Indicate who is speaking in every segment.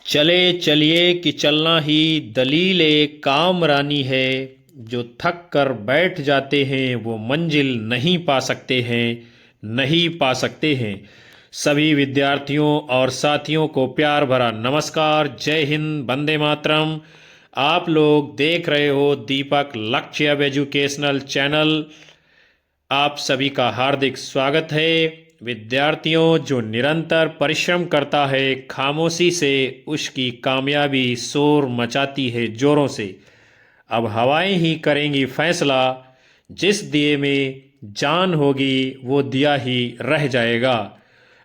Speaker 1: चले चलिए कि चलना ही दलील काम रानी है। जो थक कर बैठ जाते हैं वो मंजिल नहीं पा सकते हैं, नहीं पा सकते हैं। सभी विद्यार्थियों और साथियों को प्यार भरा नमस्कार। जय हिंद, वंदे मातरम। आप लोग देख रहे हो दीपक लक्ष्य एजुकेशनल चैनल। आप सभी का हार्दिक स्वागत है। विद्यार्थियों, जो निरंतर परिश्रम करता है खामोशी से उसकी कामयाबी शोर मचाती है जोरों से। अब हवाएं ही करेंगी फैसला। जिस दिए में जान होगी वो दिया ही रह जाएगा।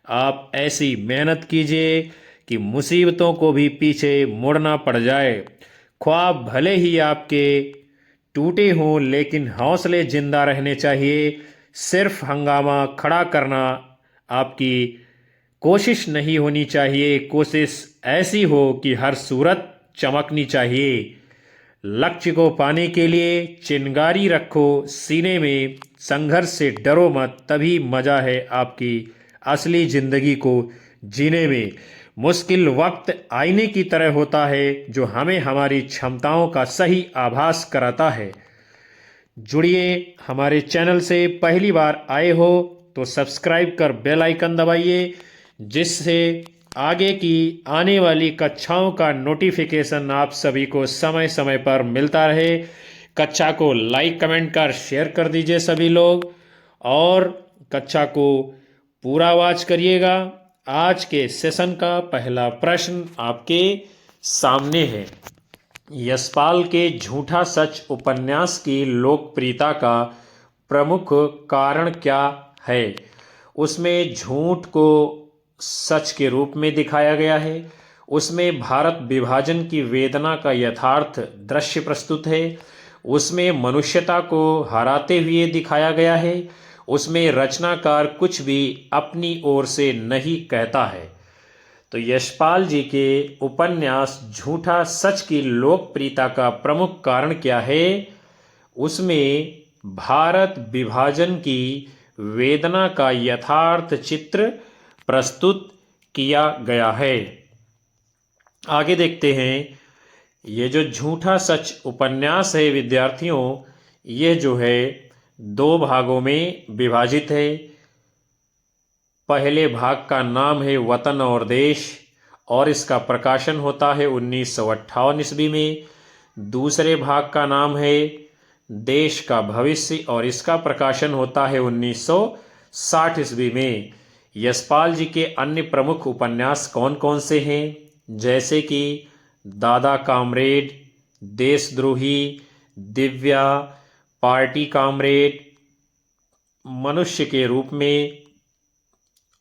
Speaker 1: आप ऐसी मेहनत कीजिए कि मुसीबतों को भी पीछे मुड़ना पड़ जाए। ख्वाब भले ही आपके टूटे हों लेकिन हौसले जिंदा रहने चाहिए। सिर्फ हंगामा खड़ा करना आपकी कोशिश नहीं होनी चाहिए। कोशिश ऐसी हो कि हर सूरत चमकनी चाहिए। लक्ष्य को पाने के लिए चिंगारी रखो सीने में, संघर्ष से डरो मत, तभी मजा है आपकी असली जिंदगी को जीने में। मुश्किल वक्त आईने की तरह होता है जो हमें हमारी क्षमताओं का सही आभास कराता है। जुड़िए हमारे चैनल से। पहली बार आए हो तो सब्सक्राइब कर बेल आइकन दबाइए, जिससे आगे की आने वाली कक्षाओं का नोटिफिकेशन आप सभी को समय समय पर मिलता रहे। कक्षा को लाइक कमेंट कर शेयर कर दीजिए सभी लोग, और कक्षा को पूरा वॉच करिएगा। आज के सेशन का पहला प्रश्न आपके सामने है। यशपाल के झूठा सच उपन्यास की लोकप्रियता का प्रमुख कारण क्या है? उसमें झूठ को सच के रूप में दिखाया गया है। उसमें भारत विभाजन की वेदना का यथार्थ दृश्य प्रस्तुत है। उसमें मनुष्यता को हराते हुए दिखाया गया है। उसमें रचनाकार कुछ भी अपनी ओर से नहीं कहता है। तो यशपाल जी के उपन्यास झूठा सच की लोकप्रियता का प्रमुख कारण क्या है? उसमें भारत विभाजन की वेदना का यथार्थ चित्र प्रस्तुत किया गया है। आगे देखते हैं। ये जो झूठा सच उपन्यास है विद्यार्थियों, ये जो है दो भागों में विभाजित है। पहले भाग का नाम है वतन और देश, और इसका प्रकाशन होता है 1958 ईस्वी में। दूसरे भाग का नाम है देश का भविष्य, और इसका प्रकाशन होता है 1960 ईस्वी में। यशपाल जी के अन्य प्रमुख उपन्यास कौन कौन से हैं? जैसे कि दादा कामरेड, देशद्रोही, दिव्या, पार्टी कामरेड, मनुष्य के रूप में,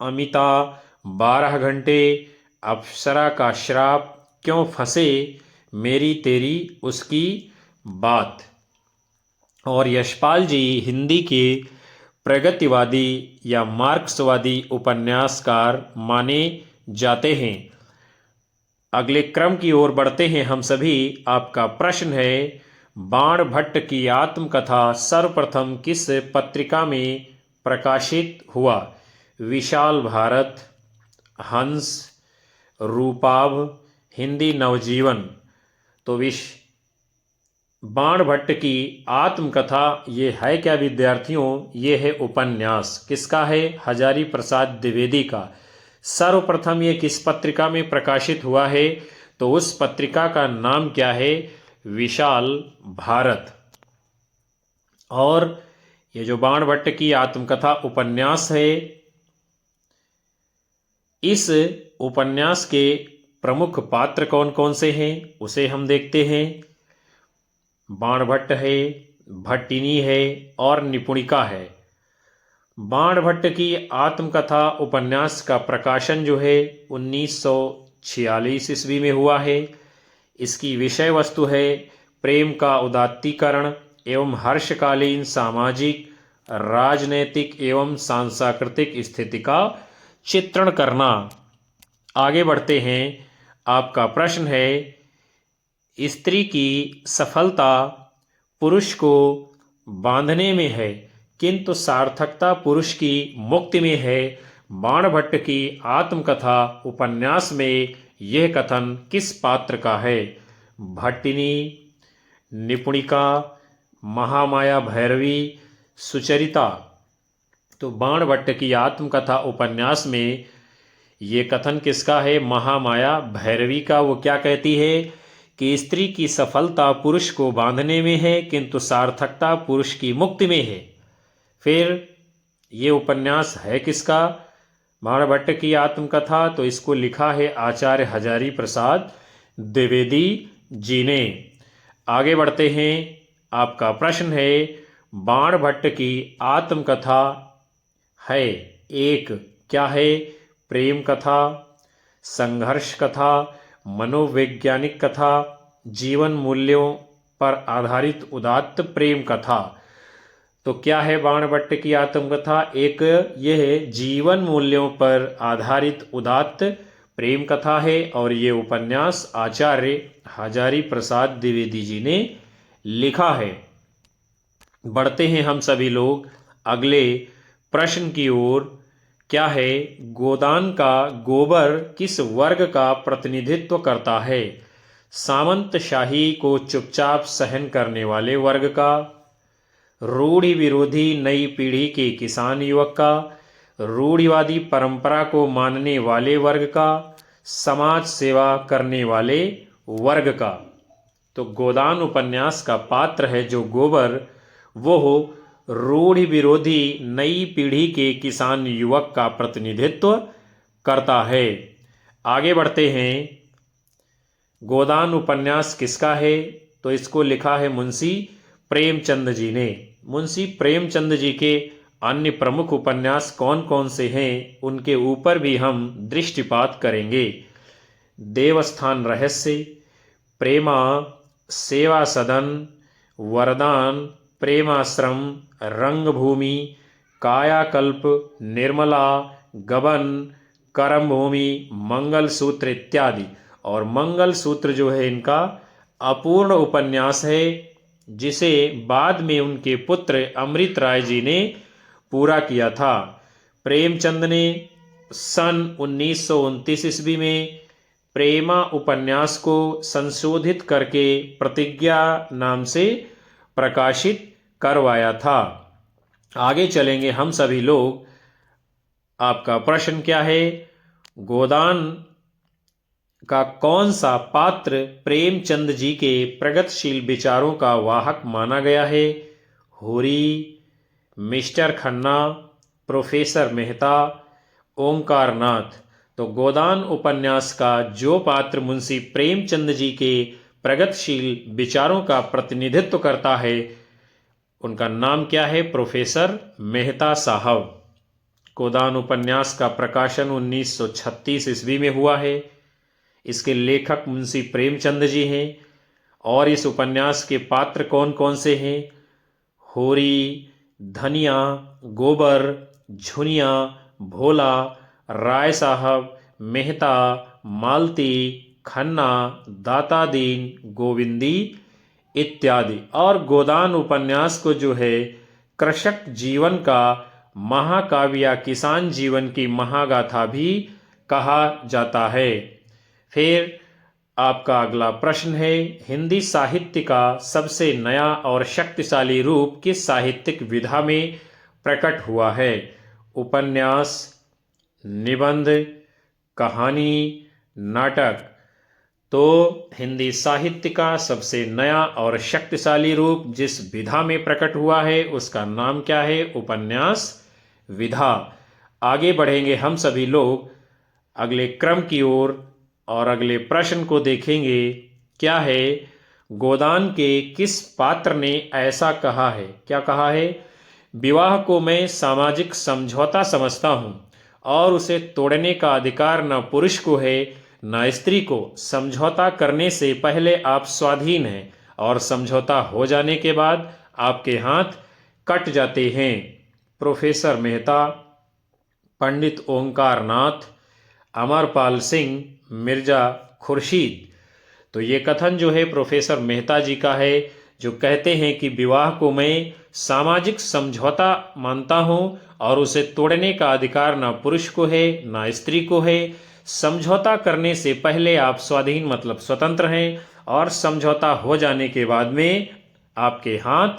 Speaker 1: अमिता, 12 घंटे, अप्सरा का श्राप, क्यों फंसे, मेरी तेरी उसकी बात। और यशपाल जी हिंदी के प्रगतिवादी या मार्क्सवादी उपन्यासकार माने जाते हैं। अगले क्रम की ओर बढ़ते हैं हम सभी। आपका प्रश्न है, बाण भट्ट की आत्मकथा सर्वप्रथम किस पत्रिका में प्रकाशित हुआ? विशाल भारत, हंस, रूपाभ, हिंदी नवजीवन। तो बाण भट्ट की आत्मकथा ये है क्या विद्यार्थियों? ये है उपन्यास। किसका है? हजारी प्रसाद द्विवेदी का। सर्वप्रथम ये किस पत्रिका में प्रकाशित हुआ है? तो उस पत्रिका का नाम क्या है? विशाल भारत। और ये जो बाण भट्ट की आत्मकथा उपन्यास है, इस उपन्यास के प्रमुख पात्र कौन कौन से हैं उसे हम देखते हैं। बाण भट्ट है, भट्टिनी है और निपुणिका है। बाण भट्ट की आत्मकथा उपन्यास का प्रकाशन जो है 1946 ईस्वी में हुआ है। इसकी विषय वस्तु है प्रेम का उदात्तीकरण एवं हर्षकालीन सामाजिक, राजनैतिक एवं सांस्कृतिक स्थिति का चित्रण करना। आगे बढ़ते हैं। आपका प्रश्न है, स्त्री की सफलता पुरुष को बांधने में है किंतु सार्थकता पुरुष की मुक्ति में है। बाण भट्ट की आत्मकथा उपन्यास में यह कथन किस पात्र का है? भट्टिनी, निपुणिका, महामाया भैरवी, सुचरिता। तो बाणभट्ट की आत्मकथा उपन्यास में ये कथन किसका है? महामाया भैरवी का। वो क्या कहती है कि स्त्री की सफलता पुरुष को बांधने में है, किंतु सार्थकता पुरुष की मुक्ति में है। फिर ये उपन्यास है किसका? बाणभट्ट की आत्मकथा। तो इसको लिखा है आचार्य हजारी प्रसाद द्विवेदी जी ने। आगे बढ़ते हैं। आपका प्रश्न है, बाणभट्ट की आत्मकथा है एक, क्या है? प्रेम कथा, संघर्ष कथा, मनोवैज्ञानिक कथा, जीवन मूल्यों पर आधारित उदात्त प्रेम कथा। तो क्या है बाणभट्ट की आत्मकथा? एक यह जीवन मूल्यों पर आधारित उदात्त प्रेम कथा है और ये उपन्यास आचार्य हजारी प्रसाद द्विवेदी जी ने लिखा है। बढ़ते हैं हम सभी लोग अगले प्रश्न की ओर। क्या है? गोदान का गोबर किस वर्ग का प्रतिनिधित्व करता है? सामंतशाही को चुपचाप सहन करने वाले वर्ग का, रूढ़ि विरोधी नई पीढ़ी के किसान युवक का, रूढ़िवादी परंपरा को मानने वाले वर्ग का, समाज सेवा करने वाले वर्ग का। तो गोदान उपन्यास का पात्र है जो गोबर, वो रूढ़ि विरोधी नई पीढ़ी के किसान युवक का प्रतिनिधित्व करता है। आगे बढ़ते हैं। गोदान उपन्यास किसका है? तो इसको लिखा है मुंशी प्रेमचंद जी ने। मुंशी प्रेमचंद जी के अन्य प्रमुख उपन्यास कौन कौन से हैं, उनके ऊपर भी हम दृष्टिपात करेंगे। देवस्थान रहस्य, प्रेमा, सेवा सदन, वरदान, प्रेमाश्रम, रंगभूमि, कायाकल्प, निर्मला, गबन, करमभूमि, मंगलसूत्र इत्यादि। और मंगलसूत्र जो है इनका अपूर्ण उपन्यास है, जिसे बाद में उनके पुत्र अमृत राय जी ने पूरा किया था। प्रेमचंद ने सन 1929 ईस्वी में प्रेमा उपन्यास को संशोधित करके प्रतिज्ञा नाम से प्रकाशित करवाया था। आगे चलेंगे हम सभी लोग। आपका प्रश्न क्या है? गोदान का कौन सा पात्र प्रेमचंद जी के प्रगतिशील विचारों का वाहक माना गया है? होरी, मिस्टर खन्ना, प्रोफेसर मेहता, ओंकारनाथ। तो गोदान उपन्यास का जो पात्र मुंशी प्रेमचंद जी के प्रगतिशील विचारों का प्रतिनिधित्व करता है, उनका नाम क्या है? प्रोफेसर मेहता साहब। गोदान उपन्यास का प्रकाशन 1936 ईस्वी में हुआ है। इसके लेखक मुंशी प्रेमचंद जी हैं। और इस उपन्यास के पात्र कौन कौन से हैं? होरी, धनिया, गोबर, झुनिया, भोला, राय साहब, मेहता, मालती, खन्ना, दातादीन, गोविंदी इत्यादि। और गोदान उपन्यास को जो है कृषक जीवन का महाकाव्य या किसान जीवन की महागाथा भी कहा जाता है। फिर आपका अगला प्रश्न है, हिंदी साहित्य का सबसे नया और शक्तिशाली रूप किस साहित्यिक विधा में प्रकट हुआ है? उपन्यास, निबंध, कहानी, नाटक। तो हिंदी साहित्य का सबसे नया और शक्तिशाली रूप जिस विधा में प्रकट हुआ है उसका नाम क्या है? उपन्यास विधा। आगे बढ़ेंगे हम सभी लोग अगले क्रम की ओर और अगले प्रश्न को देखेंगे। क्या है? गोदान के किस पात्र ने ऐसा कहा है? क्या कहा है? विवाह को मैं सामाजिक समझौता समझता हूँ और उसे तोड़ने का अधिकार न पुरुष को है न स्त्री को। समझौता करने से पहले आप स्वाधीन हैं और समझौता हो जाने के बाद आपके हाथ कट जाते हैं। प्रोफेसर मेहता, पंडित ओंकारनाथ, अमरपाल सिंह, मिर्जा खुर्शीद। तो ये कथन जो है प्रोफेसर मेहता जी का है, जो कहते हैं कि विवाह को मैं सामाजिक समझौता मानता हूँ और उसे तोड़ने का अधिकार ना पुरुष को है ना स्त्री को है। समझौता करने से पहले आप स्वाधीन मतलब स्वतंत्र हैं, और समझौता हो जाने के बाद में आपके हाथ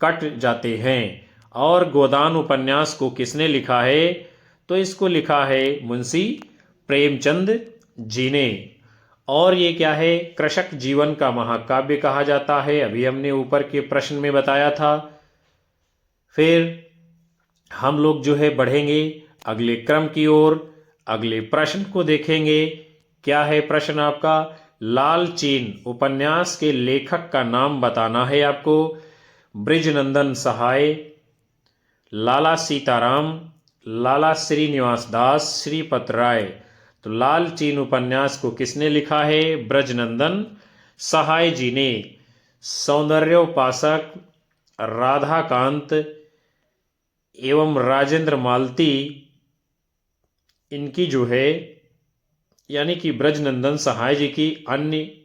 Speaker 1: कट जाते हैं। और गोदान उपन्यास को किसने लिखा है? तो इसको लिखा है मुंशी प्रेमचंद जी ने। और ये क्या है? कृषक जीवन का महाकाव्य कहा जाता है, अभी हमने ऊपर के प्रश्न में बताया था। फिर हम लोग जो है बढ़ेंगे अगले क्रम की ओर। अगले प्रश्न को देखेंगे। क्या है प्रश्न आपका? लालचीन उपन्यास के लेखक का नाम बताना है आपको। बृजनंदन सहाय, लाला सीताराम, लाला श्रीनिवास दास, श्रीपत राय। तो लालचीन उपन्यास को किसने लिखा है? ब्रजनंदन सहाय जी ने। सौंदर्योपासक, राधाकांत एवं राजेंद्र मालती, इनकी जो है यानी कि ब्रजनंदन सहाय जी की अन्य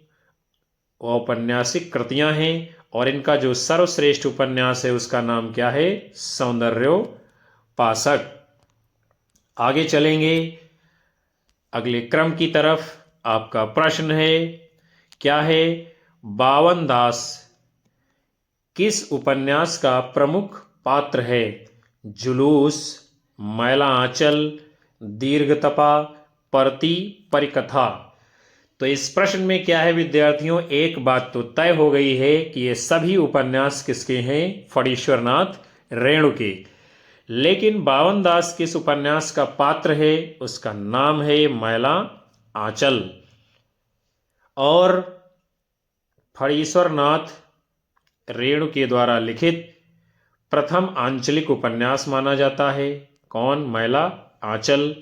Speaker 1: औपन्यासिक कृतियां हैं, और इनका जो सर्वश्रेष्ठ उपन्यास है उसका नाम क्या है? सौंदर्योपासक। आगे चलेंगे अगले क्रम की तरफ। आपका प्रश्न है, क्या है? बावन दास किस उपन्यास का प्रमुख पात्र है? जुलूस, मैला आंचल, दीर्घतपा, परती परिकथा। तो इस प्रश्न में क्या है विद्यार्थियों? एक बात तो तय हो गई है कि ये सभी उपन्यास किसके हैं? फणीश्वरनाथ रेणु के। लेकिन बावन दास किस उपन्यास का पात्र है? उसका नाम है मैला आंचल। और फणीश्वरनाथ रेणु के द्वारा लिखित प्रथम आंचलिक उपन्यास माना जाता है। कौन? मैला आंचल।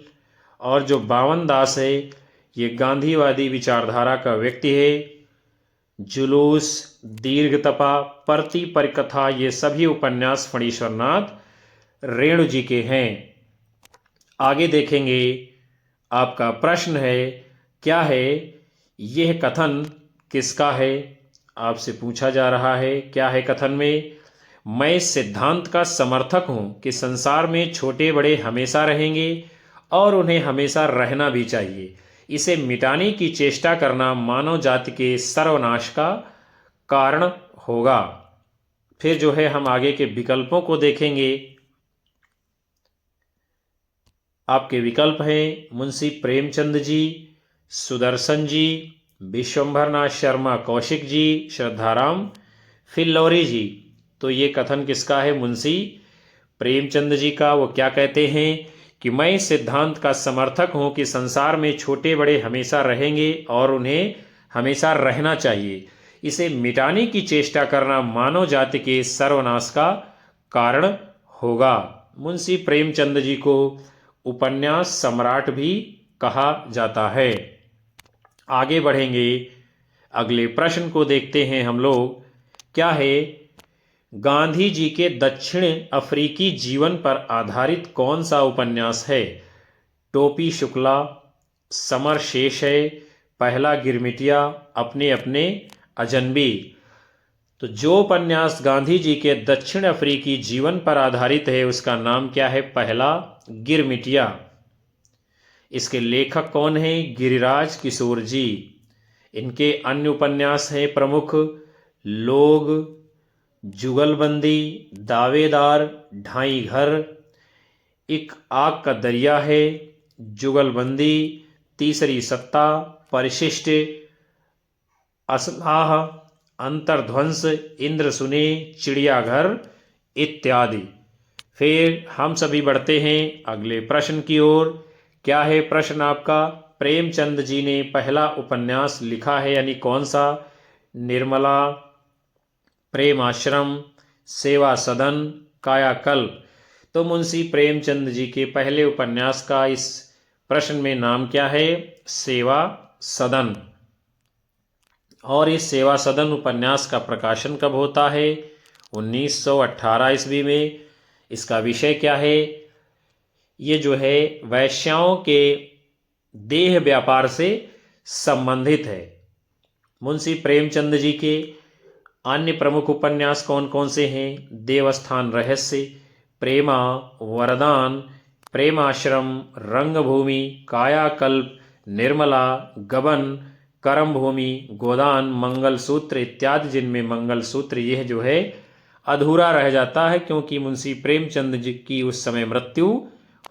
Speaker 1: और जो बावन दास है ये गांधीवादी विचारधारा का व्यक्ति है। जुलूस, दीर्घतपा, परती परिकथा, ये सभी उपन्यास फणीश्वरनाथ रेणु जी के हैं। आगे देखेंगे। आपका प्रश्न है, क्या है? यह कथन किसका है? आपसे पूछा जा रहा है। क्या है कथन में? मैं इस सिद्धांत का समर्थक हूं कि संसार में छोटे बड़े हमेशा रहेंगे और उन्हें हमेशा रहना भी चाहिए। इसे मिटाने की चेष्टा करना मानव जाति के सर्वनाश का कारण होगा। फिर जो है हम आगे के विकल्पों को देखेंगे। आपके विकल्प हैं मुंशी प्रेमचंद जी, सुदर्शन जी, विश्वंभरनाथ शर्मा कौशिक जी, श्रद्धाराम फिल्लौरी जी। तो ये कथन किसका है? मुंशी प्रेमचंद जी का। वो क्या कहते हैं कि मैं इस सिद्धांत का समर्थक हूं कि संसार में छोटे बड़े हमेशा रहेंगे और उन्हें हमेशा रहना चाहिए। इसे मिटाने की चेष्टा करना मानव जाति के सर्वनाश का कारण होगा। मुंशी प्रेमचंद जी को उपन्यास सम्राट भी कहा जाता है। आगे बढ़ेंगे। अगले प्रश्न को देखते हैं हम लोग। क्या है? गांधी जी के दक्षिण अफ्रीकी जीवन पर आधारित कौन सा उपन्यास है? टोपी शुक्ला, समर शेष है, पहला गिरमिटिया, अपने अपने अजनबी। तो जो उपन्यास गांधी जी के दक्षिण अफ्रीकी जीवन पर आधारित है उसका नाम क्या है? पहला गिरमिटिया। इसके लेखक कौन हैं? गिरिराज किशोर जी। इनके अन्य उपन्यास हैं प्रमुख लोग, जुगलबंदी, दावेदार, ढाई घर, एक आग का दरिया है, जुगलबंदी, तीसरी सत्ता, परिशिष्ट, असलाह, अंतर्ध्वंस, इंद्र सुने, चिड़ियाघर इत्यादि। फिर हम सभी बढ़ते हैं अगले प्रश्न की ओर। क्या है प्रश्न आपका? प्रेमचंद जी ने पहला उपन्यास लिखा है यानी कौन सा? निर्मला, प्रेमाश्रम, सेवा सदन, कायाकल्प। तो मुंशी प्रेमचंद जी के पहले उपन्यास का इस प्रश्न में नाम क्या है? सेवा सदन। और इस सेवा सदन उपन्यास का प्रकाशन कब होता है? 1918 ईस्वी में। इसका विषय क्या है? ये जो है वैश्याओं के देह व्यापार से संबंधित है। मुंशी प्रेमचंद जी के अन्य प्रमुख उपन्यास कौन कौन से हैं? देवस्थान रहस्य, प्रेमा, वरदान, प्रेमाश्रम, रंगभूमि, कायाकल्प, निर्मला, गबन, करम भूमि, गोदान, मंगलसूत्र इत्यादि, जिनमें मंगलसूत्र यह जो है अधूरा रह जाता है क्योंकि मुंशी प्रेमचंद जी की उस समय मृत्यु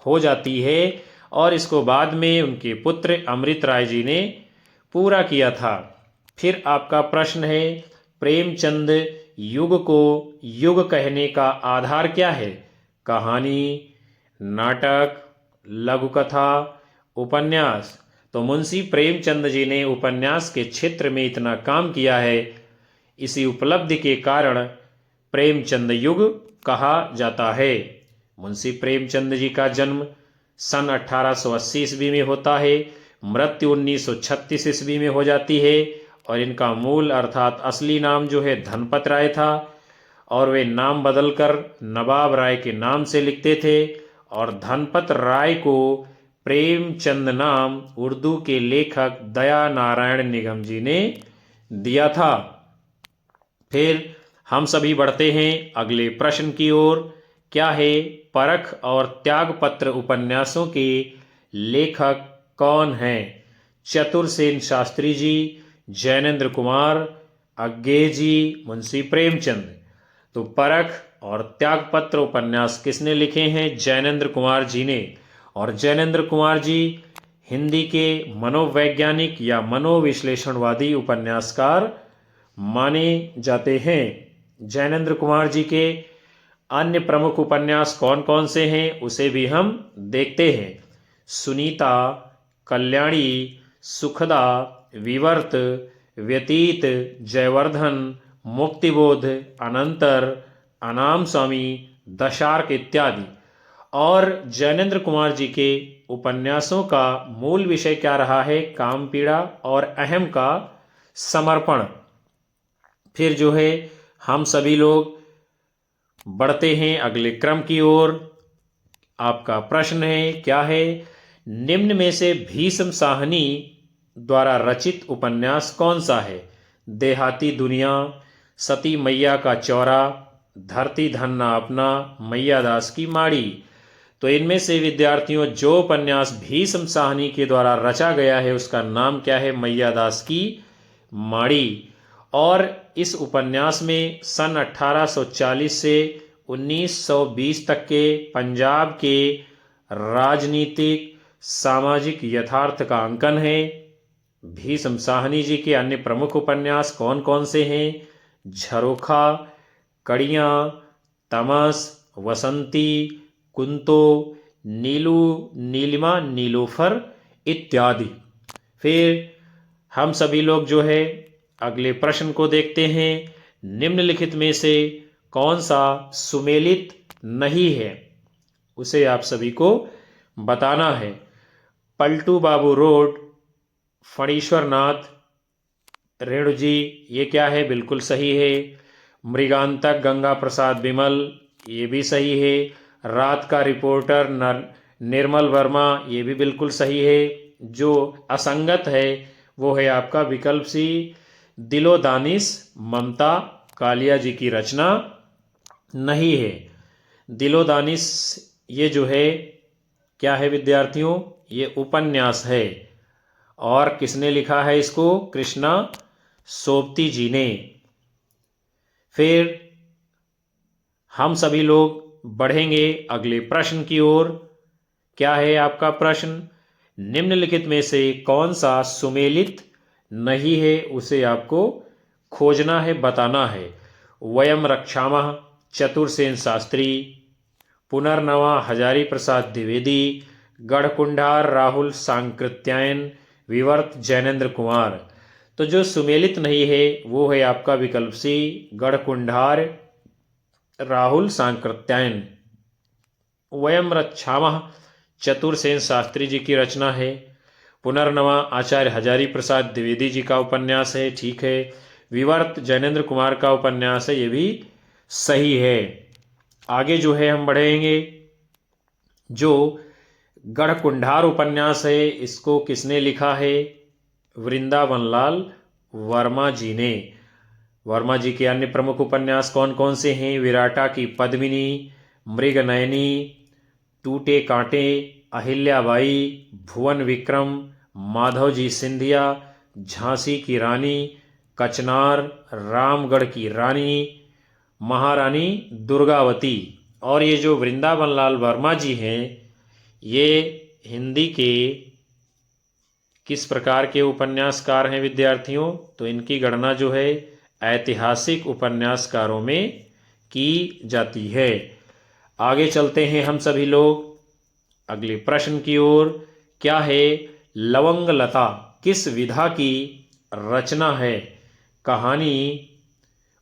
Speaker 1: हो जाती है और इसको बाद में उनके पुत्र अमृत राय जी ने पूरा किया था। फिर आपका प्रश्न है, प्रेमचंद युग को युग कहने का आधार क्या है? कहानी, नाटक, लघु कथा, उपन्यास। तो मुंशी प्रेमचंद जी ने उपन्यास के क्षेत्र में इतना काम किया है, इसी उपलब्धि के कारण प्रेमचंद युग कहा जाता है। मुंशी प्रेमचंद जी का जन्म सन 1880 ईस्वी में होता है, मृत्यु 1936 ईस्वी में हो जाती है और इनका मूल अर्थात असली नाम जो है धनपत राय था और वे नाम बदलकर नवाब राय के नाम से लिखते थे और धनपत राय को प्रेमचंद नाम उर्दू के लेखक दया नारायण निगम जी ने दिया था। फिर हम सभी बढ़ते हैं अगले प्रश्न की ओर। क्या है? परख और त्यागपत्र उपन्यासों के लेखक कौन हैं? चतुरसेन शास्त्री जी, जैनेन्द्र कुमार, अज्ञेय जी, मुंशी प्रेमचंद। तो परख और त्यागपत्र उपन्यास किसने लिखे हैं? जैनेन्द्र कुमार जी ने। और जैनेन्द्र कुमार जी हिंदी के मनोवैज्ञानिक या मनोविश्लेषणवादी उपन्यासकार माने जाते हैं। जैनेन्द्र कुमार जी के अन्य प्रमुख उपन्यास कौन कौन से हैं उसे भी हम देखते हैं। सुनीता, कल्याणी, सुखदा, विवर्त, व्यतीत, जयवर्धन, मुक्तिबोध, अनंतर, अनाम स्वामी, दशार्क इत्यादि। और जैनेन्द्र कुमार जी के उपन्यासों का मूल विषय क्या रहा है? काम पीड़ा और अहम का समर्पण। फिर जो है हम सभी लोग बढ़ते हैं अगले क्रम की ओर। आपका प्रश्न है, क्या है? निम्न में से भीष्म साहनी द्वारा रचित उपन्यास कौन सा है? देहाती दुनिया, सती मैया का चौरा, धरती धन्ना अपना, मैया दास की माड़ी। तो इनमें से विद्यार्थियों जो उपन्यास भीष्म साहनी के द्वारा रचा गया है उसका नाम क्या है? मैया दास की माड़ी। और इस उपन्यास में सन 1840 से 1920 तक के पंजाब के राजनीतिक सामाजिक यथार्थ का अंकन है। भीष्म साहनी जी के अन्य प्रमुख उपन्यास कौन कौन से हैं? झरोखा, कड़ियाँ, तमस, वसंती, कुंतो, नीलू, नीलिमा, नीलोफर इत्यादि। फिर हम सभी लोग जो है अगले प्रश्न को देखते हैं। निम्नलिखित में से कौन सा सुमेलित नहीं है उसे आप सभी को बताना है। पलटू बाबू रोड, फणीश्वर नाथ, रेणु जी, ये क्या है? बिल्कुल सही है। मृगांतक गंगा प्रसाद बिमल, ये भी सही है। रात का रिपोर्टर निर्मल वर्मा, ये भी बिल्कुल सही है। जो असंगत है वो है आपका विकल्प सी, दिलो दानिश ममता कालिया जी की रचना नहीं है। दिलो दानिश ये जो है क्या है विद्यार्थियों? ये उपन्यास है। और किसने लिखा है इसको? कृष्णा सोबती जी ने। फिर हम सभी लोग बढ़ेंगे अगले प्रश्न की ओर। क्या है आपका प्रश्न? निम्नलिखित में से कौन सा सुमेलित नहीं है उसे आपको खोजना है, बताना है। वयम रक्षामः चतुरसेन शास्त्री, पुनर्नवा हजारी प्रसाद द्विवेदी, गढ़कुंडार राहुल सांकृत्यायन, विवर्त जैनेन्द्र कुमार। तो जो सुमेलित नहीं है वो है आपका विकल्प सी, गढ़कुंडार राहुल सांकृत्यायन। वयम रक्षामः चतुरसेन शास्त्री जी की रचना है। पुनर्नवा आचार्य हजारी प्रसाद द्विवेदी जी का उपन्यास है, ठीक है। विवर्त जैनेन्द्र कुमार का उपन्यास है, ये भी सही है। आगे जो है हम बढ़ेंगे। जो गढ़कुंडार उपन्यास है इसको किसने लिखा है? वृंदावनलाल वर्मा जी ने। वर्मा जी के अन्य प्रमुख उपन्यास कौन कौन से हैं? विराटा की पद्मिनी, मृगनयनी, टूटे कांटे, अहिल्याबाई, भुवन विक्रम, माधवजी सिंधिया, झांसी की रानी, कचनार, रामगढ़ की रानी, महारानी दुर्गावती। और ये जो वृंदावन लाल वर्मा जी हैं, ये हिंदी के किस प्रकार के उपन्यासकार हैं विद्यार्थियों? तो इनकी गणना जो है ऐतिहासिक उपन्यासकारों में की जाती है। आगे चलते हैं हम सभी लोग अगले प्रश्न की ओर। क्या है लवंग लता? किस विधा की रचना है? कहानी,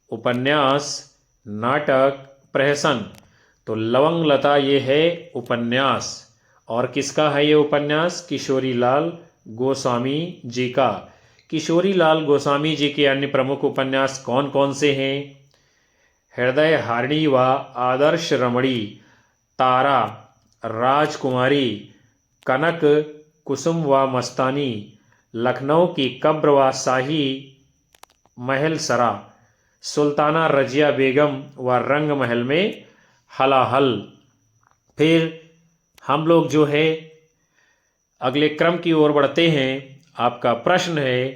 Speaker 1: उपन्यास, नाटक, प्रहसन? तो लवंग लता ये है उपन्यास। और किसका है ये उपन्यास? किशोरी लाल गोस्वामी जी का। किशोरी लाल गोस्वामी जी के अन्य प्रमुख उपन्यास कौन कौन से हैं? हृदय हारिणी व आदर्श रमणी, तारा, राजकुमारी, कनक, कुसुम व मस्तानी, लखनऊ की कब्र व शाही महल सरा, सुल्ताना रजिया बेगम व रंग महल में हलाहल। फिर हम लोग जो है अगले क्रम की ओर बढ़ते हैं। आपका प्रश्न है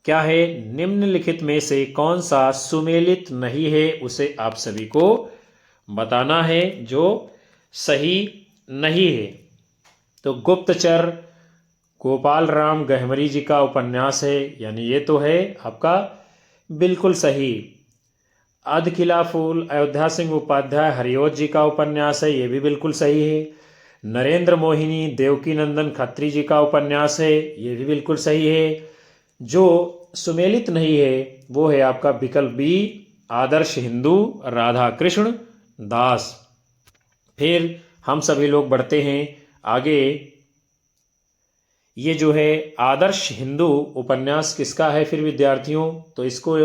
Speaker 1: क्या है निम्नलिखित में से कौन सा सुमेलित नहीं है? उसे आप सभी को बताना है जो सही नहीं है। तो गुप्तचर गोपाल राम गहमरी जी का उपन्यास है, यानी ये तो है आपका बिल्कुल सही। अधखिला फूल अयोध्या सिंह उपाध्याय हरिओत जी का उपन्यास है, ये भी बिल्कुल सही है। नरेंद्र मोहिनी देवकी नंदन खत्री जी का उपन्यास है, ये भी बिल्कुल सही है। जो सुमेलित नहीं है वो है आपका विकल्प बी आदर्श हिंदू राधा कृष्ण दास। फिर हम सभी लोग बढ़ते हैं आगे। ये जो है आदर्श हिंदू उपन्यास किसका है फिर विद्यार्थियों? तो इसको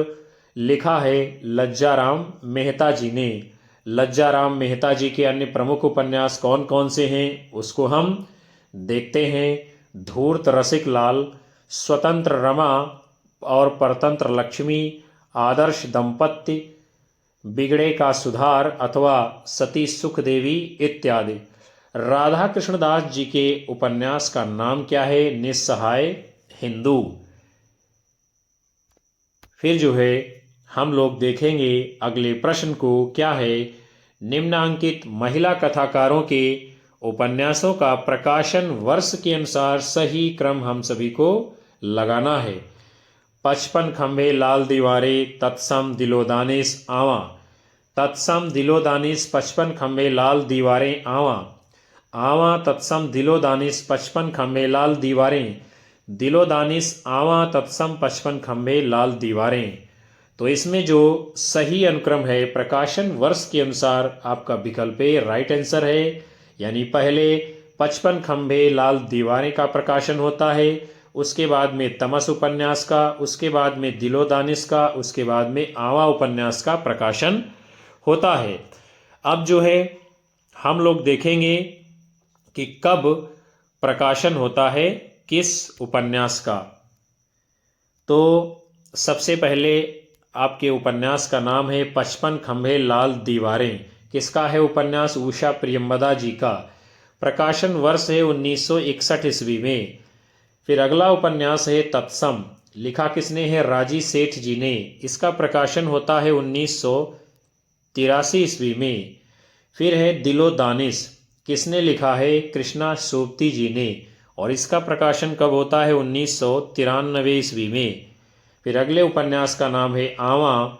Speaker 1: लिखा है लज्जाराम मेहता जी ने। लज्जाराम मेहता जी के अन्य प्रमुख उपन्यास कौन कौन से हैं उसको हम देखते हैं। धूर्त रसिक लाल, स्वतंत्र रमा और परतंत्र लक्ष्मी, आदर्श दंपत्ति, बिगड़े का सुधार अथवा सती सुखदेवी इत्यादि। राधा कृष्णदास जी के उपन्यास का नाम क्या है? निस्सहाय हिंदू। फिर जो है हम लोग देखेंगे अगले प्रश्न को। क्या है निम्नांकित महिला कथाकारों के उपन्यासों का प्रकाशन वर्ष के अनुसार सही क्रम हम सभी को लगाना है। 55 खंभे लाल दीवारें, तत्सम दिलोदानिश आवा। तत्सम दिलोदानिश 55 खंभे लाल दीवारें आवा। आवा तत्सम दिलोदानिश 55 खंभे लाल दीवारें। दिलोदानिश आवा तत्सम 55 खंभे लाल दीवारें। तो इसमें जो सही अनुक्रम है प्रकाशन वर्ष के अनुसार आपका विकल्प ए राइट आंसर है। यानी पहले 55 खंभे लाल दीवारें का प्रकाशन होता है, उसके बाद में तमस उपन्यास का, उसके बाद में दिलोदानिश का, उसके बाद में आवा उपन्यास का प्रकाशन होता है। अब जो है हम लोग देखेंगे कि कब प्रकाशन होता है किस उपन्यास का। तो सबसे पहले आपके उपन्यास का नाम है 55 खंभे लाल दीवारें। किसका है उपन्यास? उषा प्रियंवदा जी का। प्रकाशन वर्ष है 1961 ईस्वी में। फिर अगला उपन्यास है तत्सम, लिखा किसने है? राजी सेठ जी ने। इसका प्रकाशन होता है 1983 ईस्वी में। फिर है दिलोदानिश, किसने लिखा है? कृष्णा सोबती जी ने, और इसका प्रकाशन कब होता है? 1993 ईस्वी में। फिर अगले उपन्यास का नाम है आवा।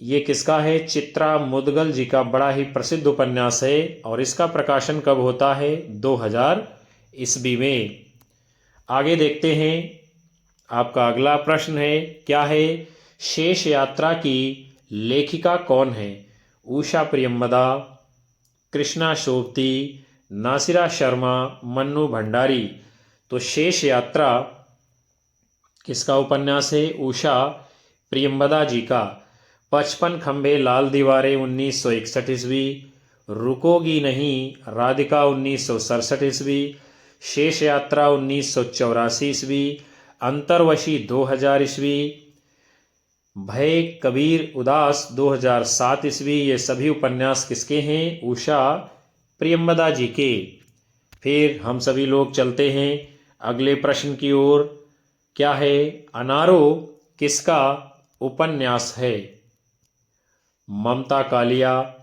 Speaker 1: ये किसका है? चित्रा मुदगल जी का बड़ा ही प्रसिद्ध उपन्यास है, और इसका प्रकाशन कब होता है? 2000 ईस्वी में। आगे देखते हैं आपका अगला प्रश्न है क्या है शेष यात्रा की लेखिका कौन है? उषा प्रियंवदा, कृष्णा सोबती, नासिरा शर्मा, मन्नू भंडारी। तो शेष यात्रा किसका उपन्यास है? उषा प्रियंवदा जी का। 55 खंभे लाल दीवारें 1961 ईस्वी, रुकोगी नहीं राधिका 1967 ईस्वी, शेष यात्रा 1984 ईस्वी, अंतर्वशी 2000 ईस्वी, भय कबीर उदास 2007 ईस्वी। ये सभी उपन्यास किसके हैं? उषा प्रियंवदा जी के। फिर हम सभी लोग चलते हैं अगले प्रश्न की ओर, क्या है? अनारो किसका उपन्यास है? ममता कालिया,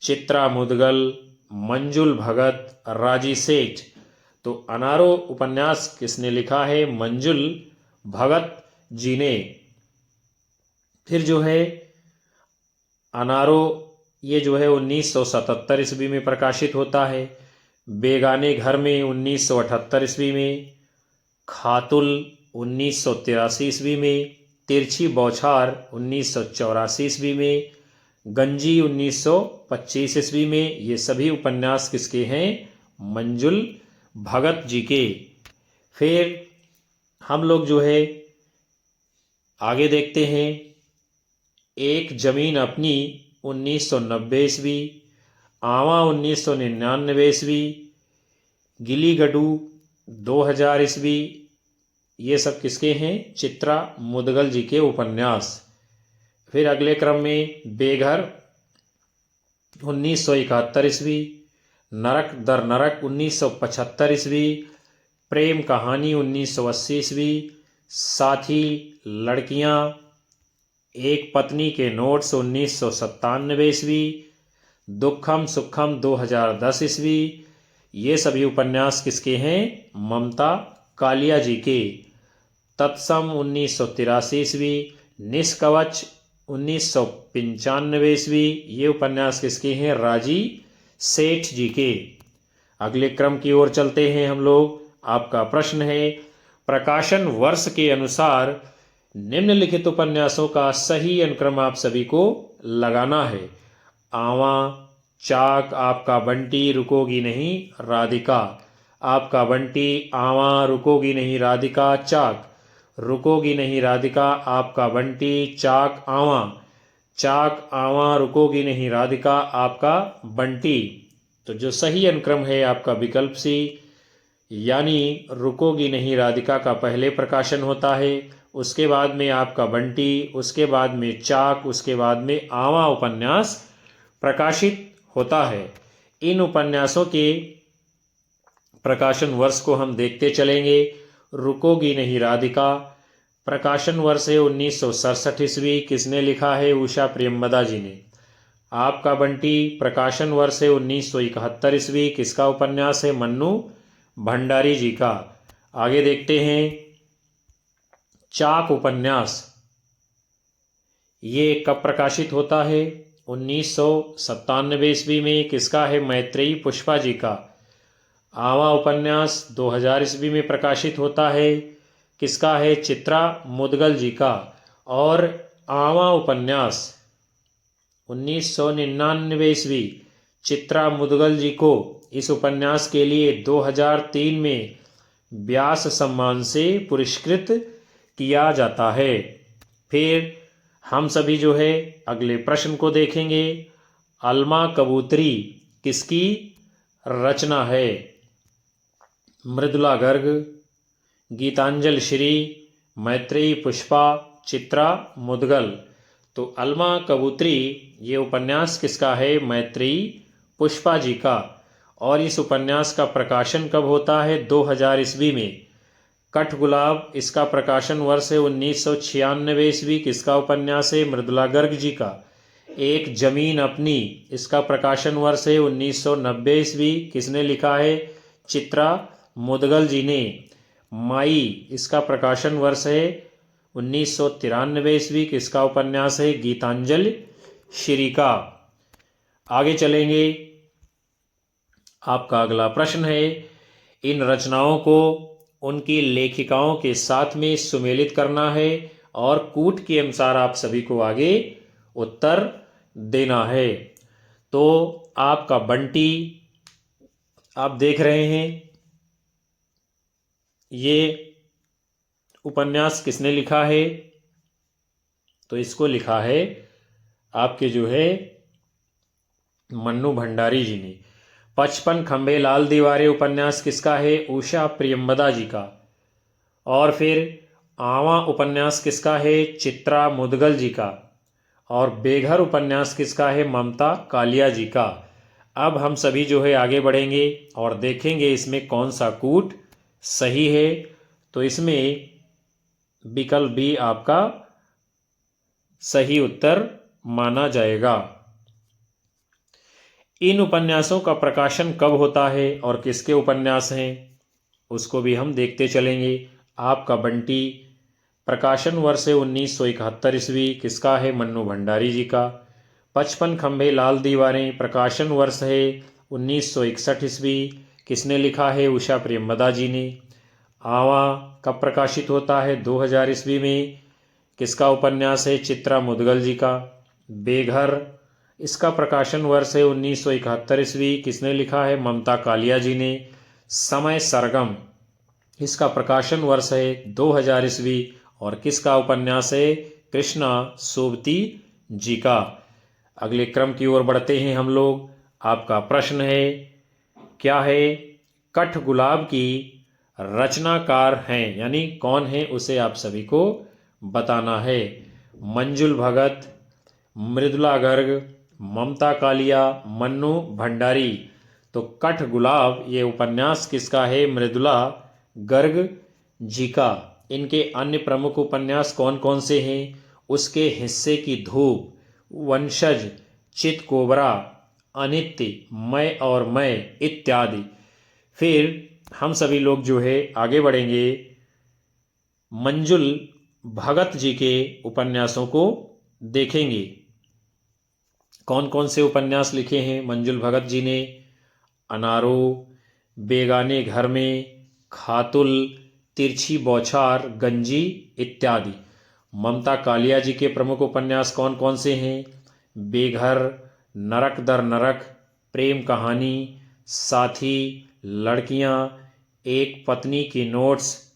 Speaker 1: चित्रा मुदगल, मंजुल भगत, राजी सेठ। तो अनारो उपन्यास किसने लिखा है? मंजुल भगत जी ने। फिर जो है अनारो, ये जो है 1977 ईस्वी में प्रकाशित होता है। बेगाने घर में 1978 ईस्वी में, खातुल 1983 ईस्वी में, तिरछी बौछार 1984 ईस्वी में, गंजी 1925 ईस्वी में। ये सभी उपन्यास किसके हैं? मंजुल भगत जी के। फिर हम लोग जो है आगे देखते हैं, एक जमीन अपनी 1990 ईस्वी, आवा 1999 ईस्वी, गिली गडू 2000 ईस्वी। ये सब किसके हैं? चित्रा मुदगल जी के उपन्यास। फिर अगले क्रम में बेघर 1971 ईस्वी, नरक दर नरक 1975 ईस्वी, प्रेम कहानी 1980 ईस्वी, साथी लड़कियां, एक पत्नी के नोट्स 1997 ईस्वी, दुखम सुखम 2010 ईस्वी। ये सभी उपन्यास किसके हैं? ममता कालिया जी के। तत्सम 1983 ईस्वी, निष्कवच 1995 ईस्वी। ये उपन्यास किसके हैं? राजी सेठ जी के। अगले क्रम की ओर चलते हैं हम लोग। आपका प्रश्न है, प्रकाशन वर्ष के अनुसार निम्नलिखित उपन्यासों का सही अनुक्रम आप सभी को लगाना है। आवा, चाक, आपका बंटी, रुकोगी नहीं राधिका। आपका बंटी, आवा, रुकोगी नहीं राधिका, चाक, रुकोगी नहीं राधिका, आपका बंटी, चाक, आवा, चाक, आवा, रुकोगी नहीं राधिका, आपका बंटी। तो जो सही अनुक्रम है आपका विकल्प सी, यानी रुकोगी नहीं राधिका का पहले प्रकाशन होता है, उसके बाद में आपका बंटी, उसके बाद में चाक, उसके बाद में आवा उपन्यास प्रकाशित होता है। इन उपन्यासों के प्रकाशन वर्ष को हम देखते चलेंगे। रुकोगी नहीं राधिका प्रकाशन वर्ष है 1967 ईस्वी। किसने लिखा है? उषा प्रेमवदा जी ने। आपका बंटी प्रकाशन वर्ष है 1971 ईस्वी। किसका उपन्यास है? मन्नू भंडारी जी का। आगे देखते हैं, चाक उपन्यास ये कब प्रकाशित होता है? 1997 ईस्वी में। किसका है? मैत्रेयी पुष्पा जी का। आवा उपन्यास 2000 ईस्वी में प्रकाशित होता है। किसका है? चित्रा मुदगल जी का। और आवा उपन्यास 1999 ईस्वी, चित्रा मुदगल जी को इस उपन्यास के लिए 2003 में व्यास सम्मान से पुरस्कृत किया जाता है। फिर हम सभी जो है अगले प्रश्न को देखेंगे। अलमा कबूतरी किसकी रचना है? मृदुला गर्ग, गीतांजलि श्री, मैत्रेयी पुष्पा, चित्रा मुदगल। तो अलमा कबूतरी ये उपन्यास किसका है? मैत्रेयी पुष्पा जी का। और इस उपन्यास का प्रकाशन कब होता है? 2000 ईस्वी में। कठगुलाब इसका प्रकाशन वर्ष है 1996 ईस्वी। किसका उपन्यास है? मृदुला गर्ग जी का। एक जमीन अपनी इसका प्रकाशन वर्ष है 1990 ईस्वी। किसने लिखा है? चित्रा मुदगल जी ने। माई इसका प्रकाशन वर्ष है 1993 ईस्वी। किसका उपन्यास है? गीतांजलि श्री का। आगे चलेंगे। आपका अगला प्रश्न है, इन रचनाओं को उनकी लेखिकाओं के साथ में सुमेलित करना है और कूट के अनुसार आप सभी को आगे उत्तर देना है। तो आपका बंटी आप देख रहे हैं, ये उपन्यास किसने लिखा है? तो इसको लिखा है आपके जो है मन्नू भंडारी जी ने। 55 खंबे लाल दीवारें उपन्यास किसका है? उषा प्रियंवदा जी का। और फिर आवा उपन्यास किसका है? चित्रा मुदगल जी का। और बेघर उपन्यास किसका है? ममता कालिया जी का। अब हम सभी जो है आगे बढ़ेंगे और देखेंगे इसमें कौन सा कूट सही है, तो इसमें विकल्प बी आपका सही उत्तर माना जाएगा। इन उपन्यासों का प्रकाशन कब होता है और किसके उपन्यास हैं, उसको भी हम देखते चलेंगे। आपका बंटी, प्रकाशन वर्ष है 1971 ईस्वी, किसका है, मन्नू भंडारी जी का। 55 खंभे लाल दीवारें, प्रकाशन वर्ष है 1961 ईस्वी, किसने लिखा है, उषा प्रेमवदा जी ने। आवा कब प्रकाशित होता है, 2000 ईस्वी में, किसका उपन्यास है, चित्रा मुदगल जी का। बेघर, इसका प्रकाशन वर्ष है 1971 ईस्वी, किसने लिखा है, ममता कालिया जी ने। समय सरगम, इसका प्रकाशन वर्ष है 2000 ईस्वी और किसका उपन्यास है, कृष्णा सोबती जी का। अगले क्रम की ओर बढ़ते हैं हम लोग। आपका प्रश्न है, क्या है, कठगुलाब की रचनाकार हैं, यानी कौन है, उसे आप सभी को बताना है। मंजुल भगत, मृदुला गर्ग, ममता कालिया, मन्नू भंडारी। तो कठगुलाब ये उपन्यास किसका है, मृदुला गर्ग जी का। इनके अन्य प्रमुख उपन्यास कौन कौन से हैं, उसके हिस्से की धूप, वंशज, चित कोबरा, अनित्य, मैं और मैं इत्यादि। फिर हम सभी लोग जो है आगे बढ़ेंगे, मंजुल भगत जी के उपन्यासों को देखेंगे। कौन कौन से उपन्यास लिखे हैं मंजुल भगत जी ने, अनारो, बेगाने घर में, खातुल, तिरछी बौछार, गंजी इत्यादि। ममता कालिया जी के प्रमुख उपन्यास कौन कौन से हैं, बेघर, नरक दर नरक, प्रेम कहानी, साथी, लड़कियां, एक पत्नी की नोट्स,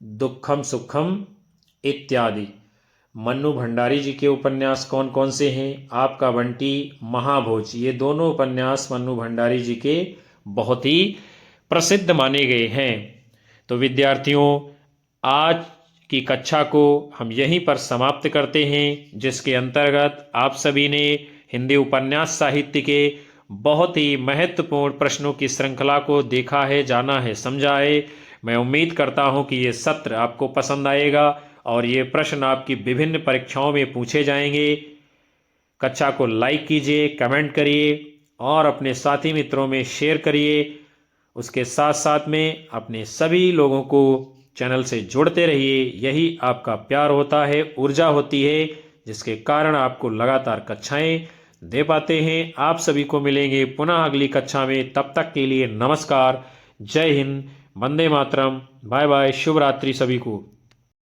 Speaker 1: दुखम सुखम इत्यादि। मन्नू भंडारी जी के उपन्यास कौन कौन से हैं, आपका बंटी, महाभोज। ये दोनों उपन्यास मन्नू भंडारी जी के बहुत ही प्रसिद्ध माने गए हैं। तो विद्यार्थियों, आज की कक्षा को हम यहीं पर समाप्त करते हैं, जिसके अंतर्गत आप सभी ने हिंदी उपन्यास साहित्य के बहुत ही महत्वपूर्ण प्रश्नों की श्रृंखला को देखा है, जाना है, समझा है। मैं उम्मीद करता हूं कि ये सत्र आपको पसंद आएगा और ये प्रश्न आपकी विभिन्न परीक्षाओं में पूछे जाएंगे। कक्षा को लाइक कीजिए, कमेंट करिए और अपने साथी मित्रों में शेयर करिए। उसके साथ साथ में अपने सभी लोगों को चैनल से जोड़ते रहिए। यही आपका प्यार होता है, ऊर्जा होती है, जिसके कारण आपको लगातार कक्षाएं दे पाते हैं। आप सभी को मिलेंगे पुनः अगली कक्षा में। तब तक के लिए नमस्कार, जय हिंद, वंदे मातरम, बाय बाय, शुभ रात्रि सभी को।